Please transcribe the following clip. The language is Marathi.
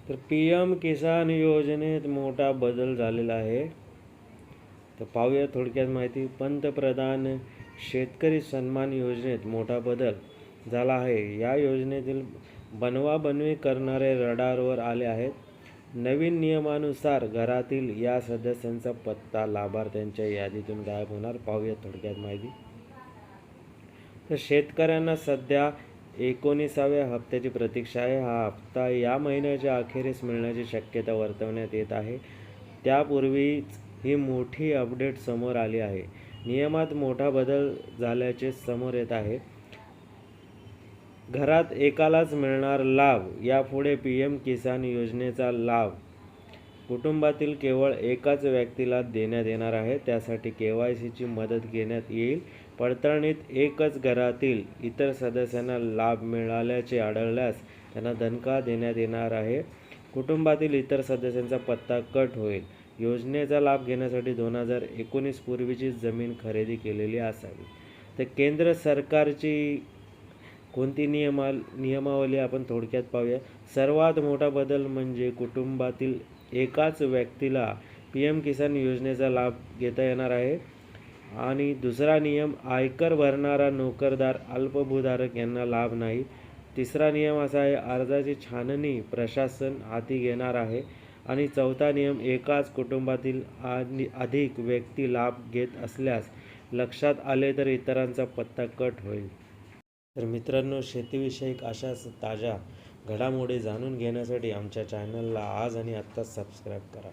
तर पी.एम. किसान योजनेत मोठा बदल झालेला आहे. तर पाहूया थोडक्यात माहिती. पंतप्रधान शेतकरी सन्मान योजनेत मोठा बदल झाला आहे. या योजनेतील बनवाबनवी करणारे रडारवर आले आहेत. नवीन नियमानुसार घरातील या सदस्यांचा पत्ता लाभार्थ्यांच्या यादीतून गायब होणार. पाहूया थोडक्यात माहिती. तर शेतकऱ्यांना सध्या 19व्या हप्त्याची प्रतीक्षा आहे. हा हप्ता या महिन्याच्या अखेरीस मिळण्याची शक्यता वर्तवण्यात येत आहे. त्यापूर्वीच ही मोठी अपडेट समोर आली आहे. नियमात मोठा बदल झाल्याचे समोर येत आहे. घरात एकालाच मिळणार लाभ. यापुढे पी.एम. किसान योजनेचा लाभ कुटुंबातील केवळ एकाच व्यक्तीला देण्यात येणार आहे. त्यासाठी KYCची मदत घेण्यात येईल. पडताळणीत एकच घरातील इतर सदस्यांना लाभ मिळाल्याचे आढळल्यास त्यांना दणका देण्यात येणार आहे. कुटुंबातील इतर सदस्यांचा पत्ता कट होईल. योजनेचा लाभ घेण्यासाठी 2019 पूर्वीची जमीन खरेदी केलेली असावी. तर केंद्र सरकारची कोणती नियमावली आपण थोडक्यात पाहूया. सर्वात मोठा बदल म्हणजे कुटुंबातील एकाच व्यक्तीला पी.एम. किसान योजनेचा लाभ घेता येणार आहे. आणि दुसरा नियम, आयकर भरणारा नोकरदार अल्पभूधारक यांना लाभ नाही. तिसरा नियम असा आहे, अर्जाची छाननी प्रशासन हाती घेणार आहे. आणि चौथा नियम, एकाच कुटुंबातील अधिक व्यक्ती लाभ घेत असल्यास लक्षात आले तर इतरांचा पत्ता कट होईल. तर मित्रांनो, शेतीविषयक अशाच ताज्या घडामोडी जाणून घेण्यासाठी आमच्या चॅनलला आज आणि आत्ताच सबस्क्राईब करा.